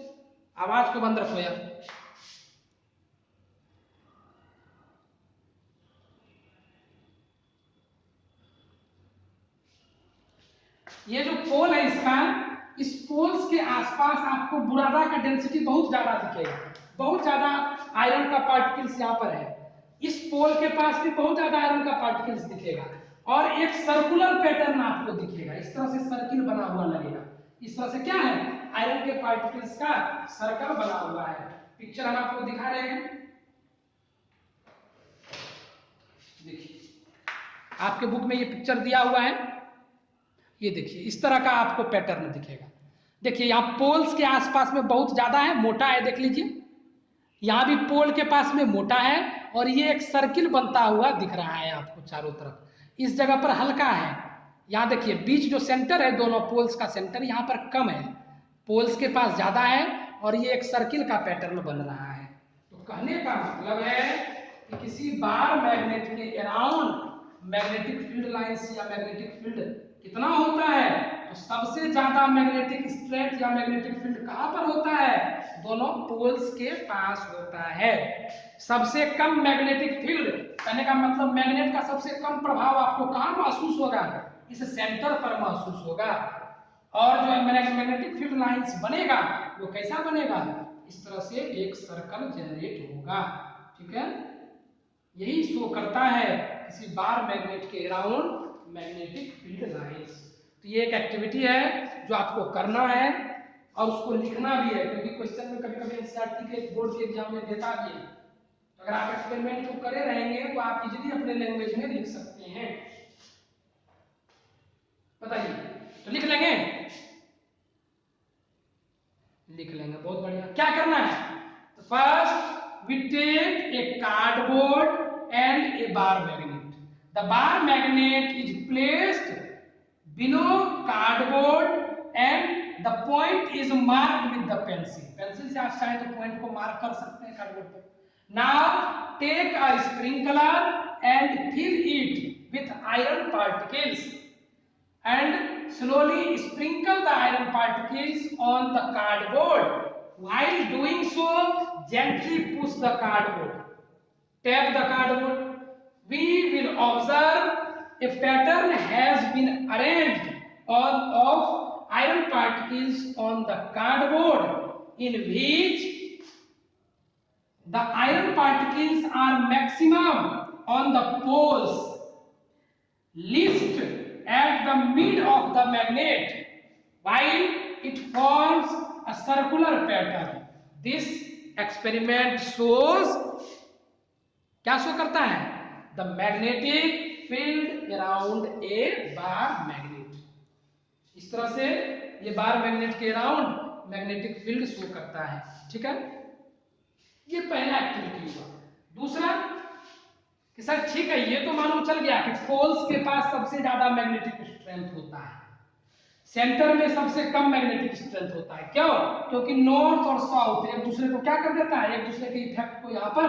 आवाज को बंद रखो यार, ये जो पोल है इसका, इस पोल्स के आसपास आपको बुरादा का डेंसिटी बहुत ज्यादा दिखेगा, बहुत ज्यादा आयरन का पार्टिकल्स यहाँ पर है, इस पोल के पास भी बहुत ज्यादा आयरन का पार्टिकल्स दिखेगा, और एक सर्कुलर पैटर्न आपको दिखेगा, इस तरह से सर्किल बना हुआ लगेगा, इस तरह से क्या है आयरन के पार्टिकल्स का सर्कल बना हुआ है। पिक्चर हम आपको दिखा रहे हैं, देखिए आपके बुक में ये पिक्चर दिया हुआ है, ये देखिए इस तरह का आपको पैटर्न दिखेगा। देखिए यहाँ पोल्स के आसपास में बहुत ज्यादा है, मोटा है, देख लीजिए यहाँ भी पोल के पास में मोटा है, और ये एक सर्किल बनता हुआ दिख रहा है आपको चारों तरफ, इस जगह पर हल्का है, यहाँ देखिए बीच जो सेंटर है दोनों पोल्स का सेंटर यहाँ पर कम है, पोल्स के पास ज्यादा है, और ये एक सर्किल का पैटर्न बन रहा है। तो कहने का मतलब है कि किसी बार मैग्नेट के अराउंड मैग्नेटिक फील्ड लाइंस या मैग्नेटिक फील्ड कितना होता है, तो सबसे ज्यादा मैग्नेटिक स्ट्रेंथ या मैग्नेटिक फील्ड कहां पर होता है, दोनों पोल्स के पास होता है। सबसे कम मैग्नेटिक फील्ड, कहने का मतलब मैग्नेट का सबसे कम प्रभाव आपको कहां महसूस होगा, इस सेंटर पर महसूस होगा, और जो मैग्नेटिक फील्ड लाइंस बनेगा वो कैसा बनेगा, इस तरह से एक सर्कल जनरेट होगा, ठीक है, यही शो करता है किसी बार मैग्नेट के अराउंड मैग्नेटिक फील्ड लाइंस। तो ये एक एक्टिविटी है जो आपको करना है और उसको लिखना भी है, क्योंकि क्वेश्चन में कभी कभी एनसीईआरटी के बोर्ड के एग्जाम में देता भी है, तो अगर आप एक्सपेरिमेंट को करे रहेंगे तो आप इजीली अपने लैंग्वेज में लिख सकते हैं। बताइए, तो लिख लेंगे, लिख लेंगे, बहुत बढ़िया। क्या करना है, तो first we take a cardboard and a bar magnet, the bar magnet is placed below cardboard and the point is marked with the pencil, pencil से आप चाहे तो पॉइंट को मार्क कर सकते हैं कार्डबोर्ड पर। Now take a sprinkler and fill it with iron particles and slowly sprinkle the iron particles on the cardboard. While doing so, gently push the cardboard. Tap the cardboard. We will observe a pattern has been arranged of iron particles on the cardboard in which the iron particles are maximum on the poles, least at the mid of the magnet, while it forms a circular pattern. This experiment shows, क्या show करता है? The magnetic field around a bar magnet. इस तरह से ये bar magnet के around magnetic field show करता है। ठीक है, ये पहला एक्टिविटी हुआ। दूसरा कि सर ठीक है, ये तो मालूम चल गया कि पोल्स के पास सबसे ज्यादा मैग्नेटिक स्ट्रेंथ होता है, सेंटर में सबसे कम मैग्नेटिक स्ट्रेंथ होता है। क्यों? क्योंकि नॉर्थ और साउथ एक दूसरे को क्या कर देता है, एक दूसरे के इफेक्ट को यहाँ पर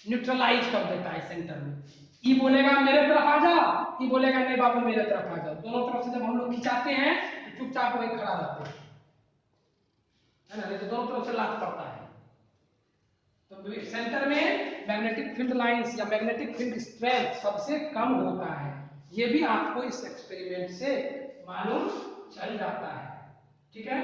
न्यूट्रलाइज कर देता है सेंटर में। ई बोलेगा मेरे तरफ आ जाओ, ई बोलेगा नहीं बाबू मेरे तरफ आ जाओ। दोनों तरफ से जब हम लोग खिंचाते हैं तो चुपचाप वही खड़ा रहते हैं, है ना, नहीं तो दोनों तरफ से लात पड़ता है। तो सेंटर में मैग्नेटिक फील्ड लाइंस या मैग्नेटिक फील्ड स्ट्रेंथ सबसे कम होता है। ये भी आपको इस एक्सपेरिमेंट से मालूम चल जाता है। ठीक है,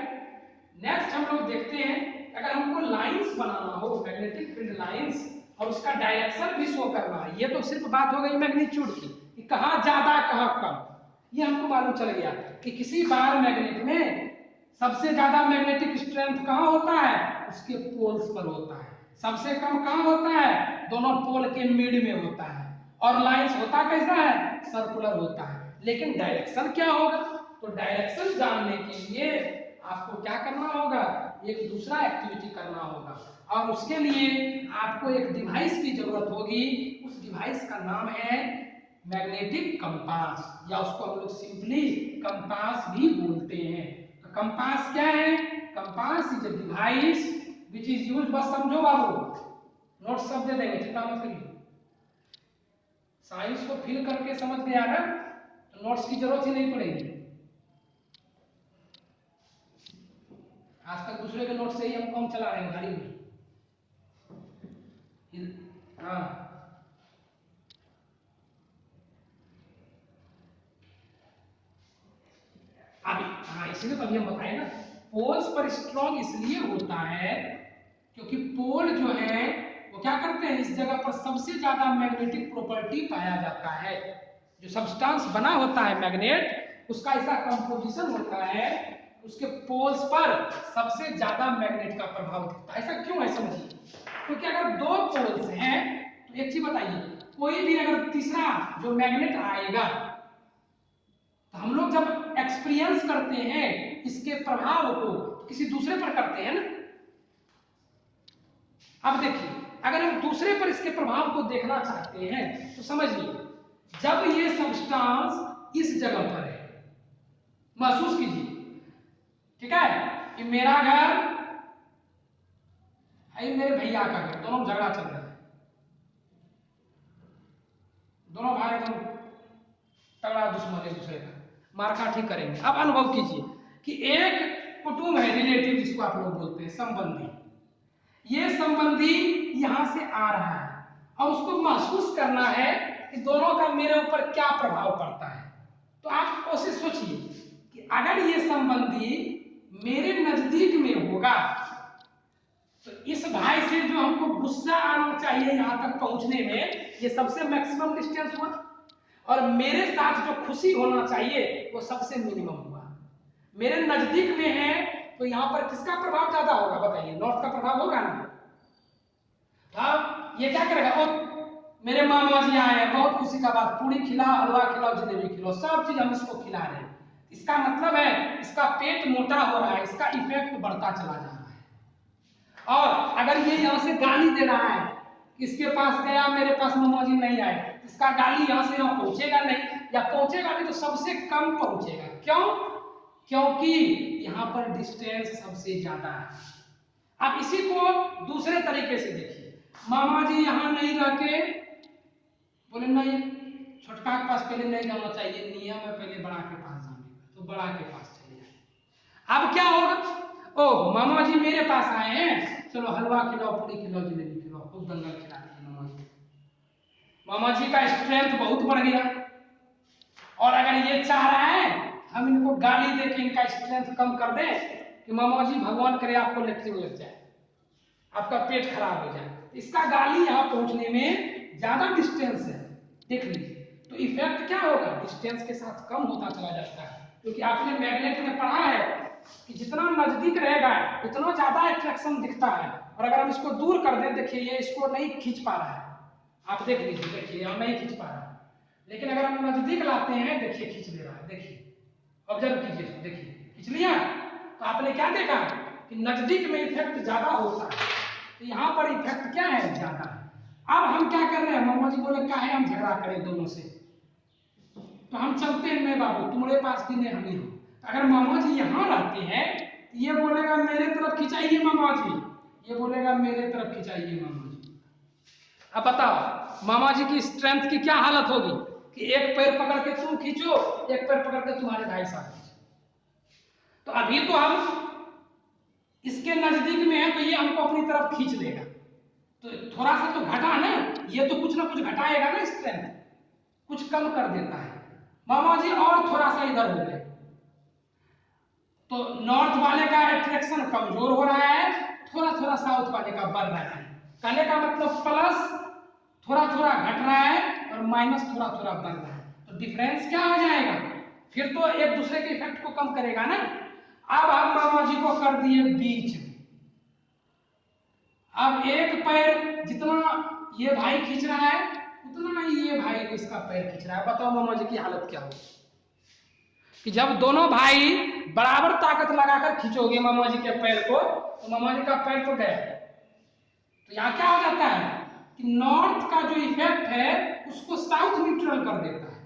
नेक्स्ट हम लोग देखते हैं, अगर हमको लाइंस बनाना हो, मैग्नेटिक फील्ड लाइंस, और उसका डायरेक्शन भी शो करना है। ये तो सिर्फ बात हो गई मैग्नीट्यूड की कि कहाँ ज्यादा कहाँ कम, ये हमको मालूम चल गया कि किसी बार मैग्नेट में सबसे ज्यादा मैग्नेटिक स्ट्रेंथ कहाँ होता है, उसके पोल्स पर होता है। सबसे कम कहाँ होता है, दोनों पोल के मिड में होता है। और लाइंस होता कैसा है, सर्कुलर होता है। लेकिन डायरेक्शन क्या होगा, तो डायरेक्शन जानने के लिए आपको क्या करना होगा, एक दूसरा एक्टिविटी करना होगा, और उसके लिए आपको एक डिवाइस की जरूरत होगी। उस डिवाइस का नाम है मैग्नेटिक कंपास, या उसको हम लोग सिंपली कंपास भी बोलते हैं। तो कंपास क्या है, compass is a device which is used, बस समझो बाबू, नोट सब दे देंगे, चिंता मत करिए। साइंस को फिल करके समझ गया ना, तो नोट्स की जरूरत ही नहीं पड़ेगी। आज तक दूसरे के नोट से ही हम काम चला रहे हैं गाड़ी में। हाँ, अभी हाँ, इसीलिए तो अभी हम बताए ना, पोल्स पर स्ट्रॉन्ग इसलिए होता है क्योंकि पोल जो है वो क्या करते हैं, इस जगह पर सबसे ज्यादा मैग्नेटिक प्रॉपर्टी पाया जाता है। जो सब्सटेंस बना होता है मैग्नेट, उसका ऐसा कंपोजिशन होता है, उसके पोल्स पर सबसे ज्यादा मैग्नेट का प्रभाव दिखता है। ऐसा क्यों है समझिए, क्योंकि अगर दो पोल्स हैं तो एक चीज बताइए, कोई भी अगर तीसरा जो मैग्नेट आएगा, तो हम लोग जब एक्सपीरियंस करते हैं इसके प्रभाव को किसी दूसरे पर करते हैं ना। अब देखिए, अगर हम दूसरे पर इसके प्रभाव को देखना चाहते हैं तो समझिए, जब ये सब्सटेंस इस जगह पर है, महसूस कीजिए, ठीक है, कि मेरा घर है, मेरे भैया का घर, दोनों झगड़ा चल रहा है, दोनों भाई एकदम तगड़ा दुश्मन एक दूसरे का, मारकाठी करेंगे। अब अनुभव कीजिए कि एक कुटुंब है, रिलेटिव जिसको आप लोग बोलते हैं, संबंधी, ये संबंधी यहां से आ रहा है और उसको महसूस करना है कि दोनों का मेरे ऊपर क्या प्रभाव पड़ता है। तो आप कोशिश सोचिए कि अगर ये संबंधी मेरे नजदीक में होगा तो इस भाई से जो हमको गुस्सा आना चाहिए यहां तक पहुंचने में, ये सबसे मैक्सिमम डिस्टेंस हुआ, और मेरे साथ जो खुशी होना चाहिए वो सबसे मिनिमम हुआ। मेरे नजदीक में है तो यहां पर किसका प्रभाव ज्यादा होगा बताइए, नॉर्थ का प्रभाव होगा ना। अब ये क्या करेगा, ओ मेरे मामा जी आए हैं, बहुत खुशी का बात, पूरी खिलाओ, हलवा खिलाओ, जलेबी खिलाओ, सब चीज हम इसको खिला रहे हैं। इसका मतलब है इसका पेट मोटा हो रहा है, इसका इफेक्ट बढ़ता चला जा रहा है। और अगर ये यहां से गाली दे रहा है, इसके पास गया मेरे पास मामा जी नहीं आए, इसका गाली यहां से यहां पहुंचेगा नहीं, या पहुंचेगा नहीं तो सबसे कम पहुंचेगा। क्यों? क्योंकि यहां पर डिस्टेंस सबसे ज्यादा है। अब इसी को दूसरे तरीके से देखिए, मामा जी यहां नहीं रह के बोले नहीं, छोटका के पास पहले नहीं जाना चाहिए, नियम है पहले बड़ा के पास जाने का, तो बड़ा के पास चले जाए। अब क्या होगा, ओ मामा जी मेरे पास आए हैं, चलो हलवा खिलाओ, पूरी खिलाओ, जलेबी खिलाओ, खूब दंगल खिला दिए मामा जी। मामा जी का स्ट्रेंथ बहुत बढ़ गया। और अगर ये चाह रहा है हम इनको गाली दे के इनका स्ट्रेंथ कम कर दें कि मामा जी भगवान करे आपको लेटरिन लग जाए, आपका पेट खराब हो जाए। इसका गाली यहाँ पहुंचने में ज्यादा डिस्टेंस है, देख लीजिए। तो इफेक्ट क्या होगा, डिस्टेंस के साथ कम होता चला जाता है, क्योंकि आपने मैग्नेट में पढ़ा है कि जितना नजदीक रहेगा उतना ज्यादा अट्रैक्शन दिखता है, और अगर हम इसको दूर कर दें, देखिए ये इसको नहीं खींच पा रहा है, आप देख लीजिए, देखिए हम नहीं खींच पा रहा है, लेकिन अगर हम नजदीक लाते हैं, देखिए खींच ले रहा है, देखिए ऑब्जर्व कीजिए, देखिए खींच लिया। तो आपने क्या देखा कि नजदीक में इफेक्ट ज्यादा होता है, तो यहाँ पर इफेक्ट क्या है, ज्यादा है। अब हम क्या कर रहे हैं, मामा जी बोले क्या है हम झगड़ा करें दोनों से, तो हम चलते हैं, मैं बाबू तुम्हारे पास भी नहीं, हम ही हो। अगर मामा जी यहाँ रहते हैं तो ये बोलेगा मेरे तरफ खिंचाइए मामा जी, ये बोलेगा मेरे तरफ खिंचाइए मामा जी। अब बताओ मामा जी की स्ट्रेंथ की क्या हालत होगी कि एक पैर पकड़ के तुम खींचो, एक पैर पकड़ के तुम्हारे भाई साहब खींचो। तो अभी तो हम इसके नजदीक में है, तो ये हमको अपनी तरफ खींच लेगा, तो थोड़ा सा तो घटा ना, ये तो कुछ ना कुछ घटाएगा ना, स्ट्रेंथ कुछ कम कर देता है। मामा जी और थोड़ा सा इधर हो गए, तो नॉर्थ वाले का अट्रैक्शन कमजोर हो रहा है, थोड़ा थोड़ा साउथ वाले का बढ़ रहा है। कहने का मतलब प्लस थोड़ा थोड़ा घट रहा है और माइनस थोड़ा थोड़ा बढ़ रहा है, तो डिफरेंस क्या हो जाएगा, फिर तो एक दूसरे के इफेक्ट को कम करेगा ना। अब हम मामा जी को कर दिए बीच में, अब एक पैर जितना ये भाई खींच रहा है उतना ही ये भाई इसका पैर खींच रहा है। बताओ मामा जी की हालत क्या होगी कि जब दोनों भाई बराबर ताकत लगाकर खींचोगे मामा जी के पैर को, तो मामा जी का पैर तो गया। तो यहाँ क्या हो जाता है कि नॉर्थ का जो इफेक्ट है उसको साउथ न्यूट्रल कर देता है,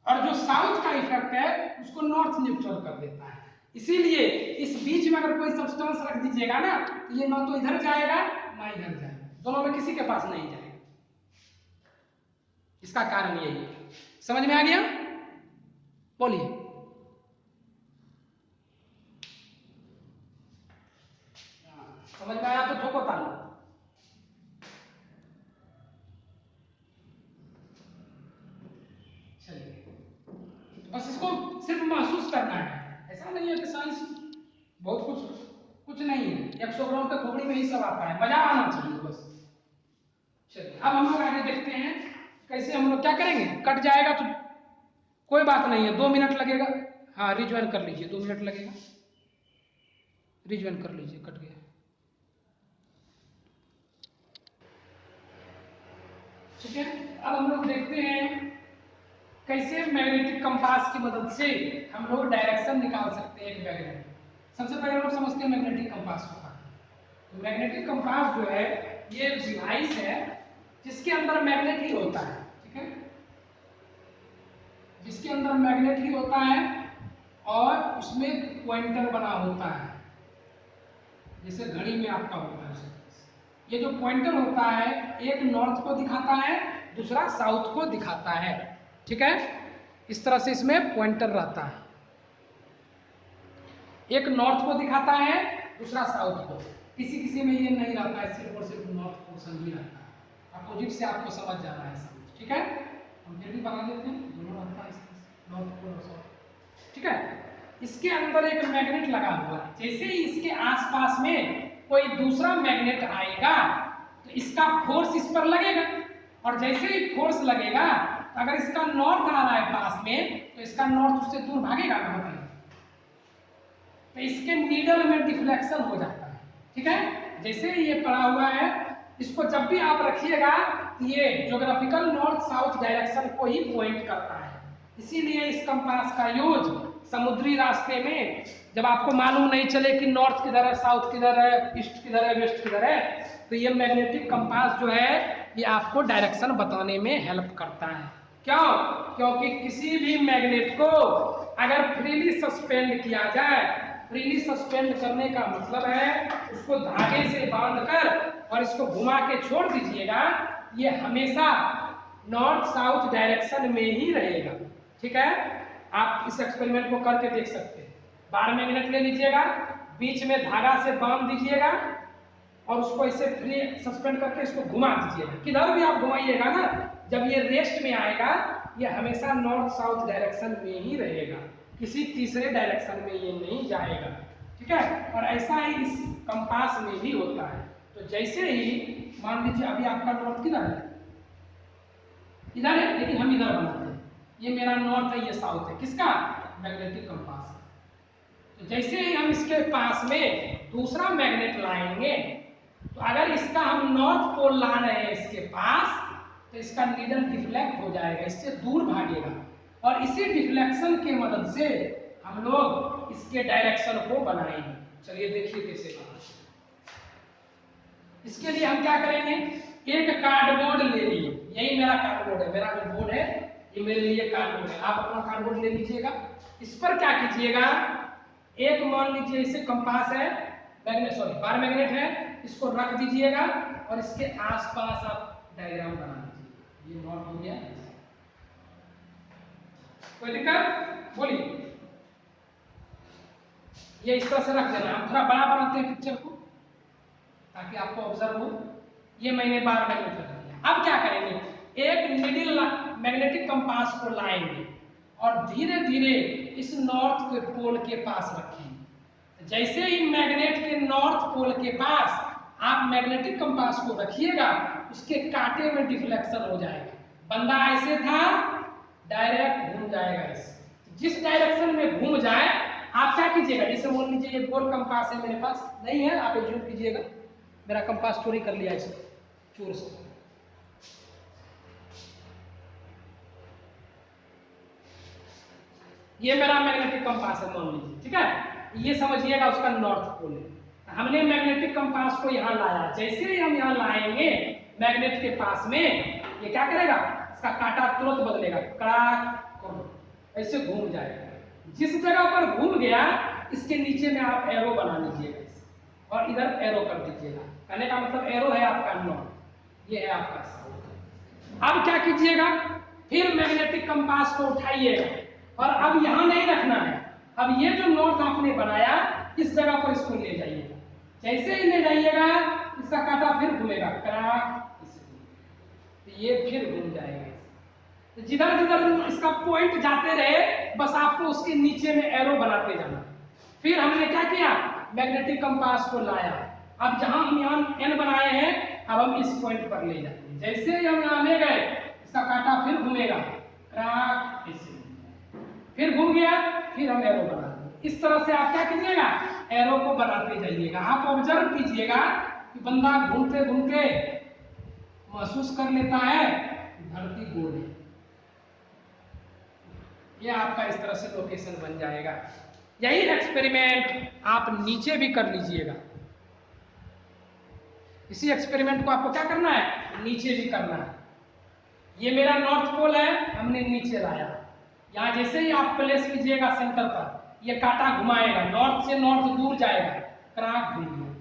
और जो साउथ का इफेक्ट है उसको नॉर्थ न्यूट्रल कर देता है। इसीलिए इस बीच में अगर कोई सब्सटेंस रख दीजिएगा ना, तो ये ना तो इधर जाएगा ना इधर जाएगा, दोनों में किसी के पास नहीं जाएगा। इसका कारण यही है। समझ में आ गया, बोलिए। समझ में आया तो ठोको ताली। चलिए, बस इसको सिर्फ महसूस करना है, ऐसा नहीं है कि साइंस बहुत कुछ नहीं है, 100 ग्राम के खोपड़ी में ही सब आता है, मजा आना चाहिए बस। चलिए अब हम लोग आगे देखते हैं कैसे हम लोग क्या करेंगे। कट जाएगा तो कोई बात नहीं है, 2 मिनट लगेगा, हाँ रिज्वाइन कर लीजिए, 2 मिनट लगेगा, रिज्वाइन कर लीजिए, कट गया। ठीक है, अब हम लोग देखते हैं कैसे मैग्नेटिक कंपास की मदद से हम लोग डायरेक्शन निकाल सकते हैं एक मैग्नेट। सबसे पहले हम लोग समझते हैं मैग्नेटिक कंपास होता है। तो मैग्नेटिक कंपास जो है ये डिवाइस है जिसके अंदर मैग्नेट ही होता है, ठीक है, जिसके अंदर मैग्नेट ही होता है और उसमें पॉइंटर बना होता है, जैसे घड़ी में आपका होता है। ये जो पॉइंटर होता है एक नॉर्थ को दिखाता है, दूसरा साउथ को दिखाता है, ठीक है, इस तरह से इसमें पॉइंटर रहता है, एक नॉर्थ को दिखाता है दूसरा साउथ को। किसी किसी में ये नहीं रहता है, सिर्फ और सिर्फ नॉर्थ पोर्शन ही रहता है। अपोजिट से आपको समझ जाना है समझ, ठीक है, हम फिर भी बना देते हैं, दोनों रहता है नॉर्थ पोल और साउथ, ठीक है। इसके अंदर एक मैग्नेट लगा हुआ है, जैसे ही इसके आसपास में कोई दूसरा मैग्नेट आएगा तो इसका फोर्स इस पर लगेगा, और जैसे ही फोर्स लगेगा तो अगर इसका नॉर्थ आ रहा है पास में तो इसका नॉर्थ उससे दूर भागेगा ना, बताइए, तो इसके नीडल में डिफ्लेक्शन हो जाता है, ठीक है। जैसे ये पड़ा हुआ है, इसको जब भी आप रखिएगा ये ज्योग्राफिकल नॉर्थ साउथ डायरेक्शन को ही पॉइंट करता है। इसीलिए इस कंपास का यूज समुद्री रास्ते में जब आपको मालूम नहीं चले कि नॉर्थ किधर है साउथ किधर है ईस्ट किधर है वेस्ट किधर है, तो ये मैग्नेटिक कंपास जो है ये आपको डायरेक्शन बताने में हेल्प करता है। क्यों? क्योंकि किसी भी मैग्नेट को अगर फ्रीली सस्पेंड किया जाए, फ्रीली सस्पेंड करने का मतलब है उसको धागे से बांधकर और इसको घुमा के छोड़ दीजिएगा, ये हमेशा नॉर्थ साउथ डायरेक्शन में ही रहेगा, ठीक है। आप इस एक्सपेरिमेंट को करके देख सकते हैं। बार मैग्नेट ले लीजिएगा, बीच में धागा से बांध दीजिएगा और उसको ऐसे फ्री सस्पेंड करके इसको घुमा दीजिएगा, किधर भी आप घुमाइएगा ना, जब ये रेस्ट में आएगा ये हमेशा नॉर्थ साउथ डायरेक्शन में ही रहेगा, किसी तीसरे डायरेक्शन में ये नहीं जाएगा, ठीक है। और ऐसा ही इस कंपास में भी होता है। तो जैसे ही मान लीजिए अभी आपका नॉर्थ किधर है, इधर है, लेकिन हम इधर बनाते हैं, ये मेरा नॉर्थ है, ये साउथ है, किसका, मैग्नेटिक कंपास का। तो जैसे ही हम इसके पास में दूसरा मैग्नेट लाएंगे, तो अगर इसका हम नॉर्थ पोल ला रहे हैं इसके पास, तो इसका नीडल डिफ्लेक्ट हो जाएगा, इससे दूर भागेगा, और इसी डिफ्लेक्शन की मदद से हम लोग इसके डायरेक्शन को बनाएंगे। चलिए देखिए कैसे बनाते हैं। इसके लिए हम क्या करेंगे, एक कार्डबोर्ड ले लिए, यही मेरा कार्डबोर्ड है, मेरा जो बोर्ड है ये मेरे लिए कार्डबोर्ड है, आप अपना कार्डबोर्ड ले लीजिएगा। इस पर क्या कीजिएगा, एक मान लीजिए इसे कंपास है, मैग्नेट सॉरी बार मैग्नेट है, इसको रख दीजिएगा और इसके आसपास आप डायग्राम बना दीजिए। ये नॉट हो गया, कोई दिक्कत बोलिए। ये इस तरह से रख देना, हम थोड़ा बड़ा बनाते हैं पिक्चर को ताकि आपको ऑब्जर्व हो। ये मैंने बार मैग्नेट रख दिया। अब क्या करेंगे, एक निडिल मैग्नेटिक कंपास को लाएंगे और धीरे धीरे इस नॉर्थ के पोल के पास रखेंगे। जैसे ही मैग्नेट के नॉर्थ पोल के पास आप मैग्नेटिक कंपास को रखिएगा, उसके कांटे में डिफ्लेक्शन हो जाएगा, बंदा ऐसे था डायरेक्ट घूम जाएगा। इस जिस डायरेक्शन में घूम जाए आप क्या कीजिएगा, जैसे मान लीजिए ये गोल कंपास है मेरे पास, नहीं है आप एज्यूम कीजिएगा मेरा कंपास चोरी कर लिया इसे चोर से, ये मेरा मैग्नेटिक कंपास है मान लीजिए, ठीक है, ये समझिएगा उसका नॉर्थ पोल है। हमने मैग्नेटिक कंपास को यहाँ लाया, जैसे ही हम यहाँ लाएंगे मैग्नेट के पास में, ये क्या करेगा, इसका कांटा तुरंत बदलेगा, कड़ाक ऐसे घूम जाएगा। जिस जगह पर घूम गया इसके नीचे में आप एरो बना लीजिएगा और इधर एरो कर दीजिएगा, कहने का मतलब एरो है आपका नॉर्थ, ये है आपका साउथ। अब क्या कीजिएगा, फिर मैग्नेटिक कंपास को उठाइएगा और अब यहां नहीं रखना है, अब ये जो नॉर्थ आपने बनाया इस जगह पर इसको ले जाइएगा। जैसे ही ले जाइएगा इसका कांटा फिर घूमेगा, तो ये फिर घूम जाएगा। तो जिधर जिधर इसका पॉइंट जाते रहे बस आपको उसके नीचे में एरो बनाते जाना। फिर हमने क्या किया, मैग्नेटिक कंपास को लाया, अब जहां हम यहाँ एन बनाए हैं अब हम इस पॉइंट पर ले जाते हैं। जैसे ही हम यहाँ ले गए इसका कांटा फिर घूमेगा, फिर घूम गया, फिर हम एरो बना देंगे। इस तरह से आप क्या कीजिएगा, एरो को बनाते जाइएगा। आप ऑब्जर्व कीजिएगा कि बंदा घूमते घूमते महसूस कर लेता है धरती गोल है, ये आपका इस तरह से लोकेशन बन जाएगा। यही एक्सपेरिमेंट आप नीचे भी कर लीजिएगा। इसी एक्सपेरिमेंट को आपको क्या करना है, नीचे भी करना है। ये मेरा नॉर्थ पोल है, हमने नीचे लाया, यहाँ जैसे ही आप प्लेस कीजिएगा सेंटर पर, ये कांटा घुमाएगा, नॉर्थ से नॉर्थ दूर जाएगा, क्रॉस घूम गया।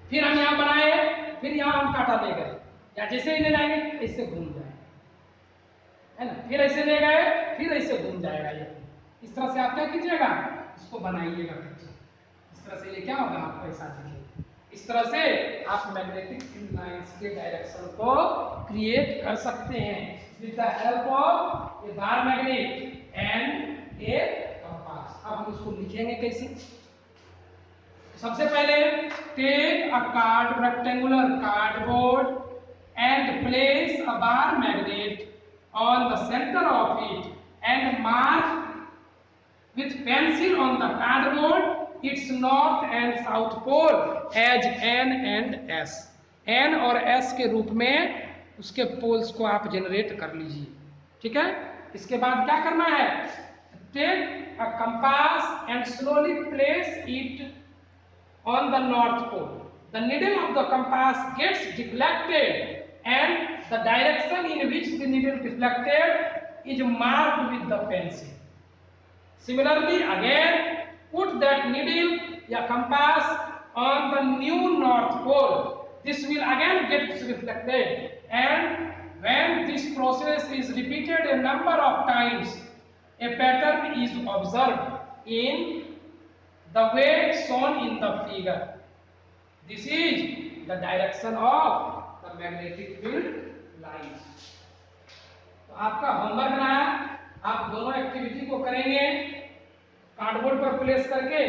फिर हम यहाँ बनाए, फिर यहाँ हम कांटा ले गए, या जैसे ही ले जाएंगे ऐसे घूम जाएगा, है ना, फिर ऐसे ले गए, फिर ऐसे घूम जाएगा। ये इस तरह से आप क्या कीजिएगा, इसको बनाइएगा पिक्चर। इस तरह से ये क्या होगा, आपको ऐसा दिखेगा। इस तरह से आप मैग्नेटिक फील्ड लाइंस के डायरेक्शन को क्रिएट कर सकते हैं with the help of a bar magnet and a compass. अब हम इसको लिखेंगे कैसे, सबसे पहले take a card rectangular cardboard and place a bar magnet on the center of it and mark with pencil on the cardboard its north and south pole as N and S। N और S के रूप में उसके poles को आप generate कर लीजिए, ठीक है। इसके बाद क्या करना है, take a compass and slowly place it on the north pole। The needle of the compass gets deflected and the direction in which the needle deflected is marked with the pencil। Similarly, again put that needle या compass on the new north pole। This will again get reflected, and when this process is repeated a number of times, a pattern is observed in the way shown in the figure। This is the direction of the magnetic field lines। तो आपका homework रहा, आप दोनों activity को करेंगे, cardboard पर place करके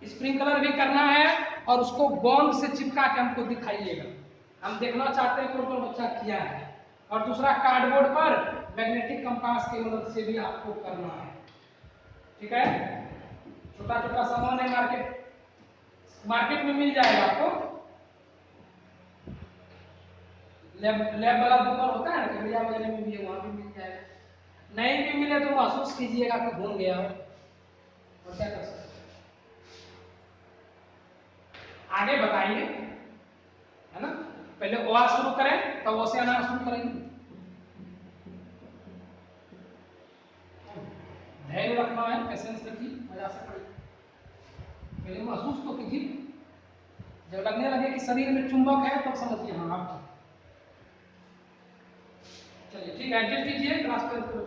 sprinkler भी करना है और उसको गोंद से चिपका के हमको दिखाइएगा। हम देखना चाहते हैं कौन कौन बच्चा किया है। और दूसरा, कार्डबोर्ड पर मैग्नेटिक कंपास की मदद से भी आपको करना है। ठीक है, छोटा छोटा सामान है, मार्केट में मिल जाएगा आपको। लैब वाला दुकान होता है ना, कबिया वगैरह में भी है, वहां भी मिल जाएगा। नहीं भी मिले तो महसूस कीजिएगा कि भूल गया हो, और क्या कर सकते हैं, आगे बताएंगे, है ना। पहले ओ आ शुरू करें तब ओ से आना शुरू करेंगे। धैर्य रखना है, पेशेंस रखिए, मजा से पढ़िए। पहले महसूस तो कीजिए, जब लगने लगे कि शरीर में चुंबक है तब समझिए हाँ आप। चलिए ठीक है, एडजस्ट कीजिए, क्लास 12 को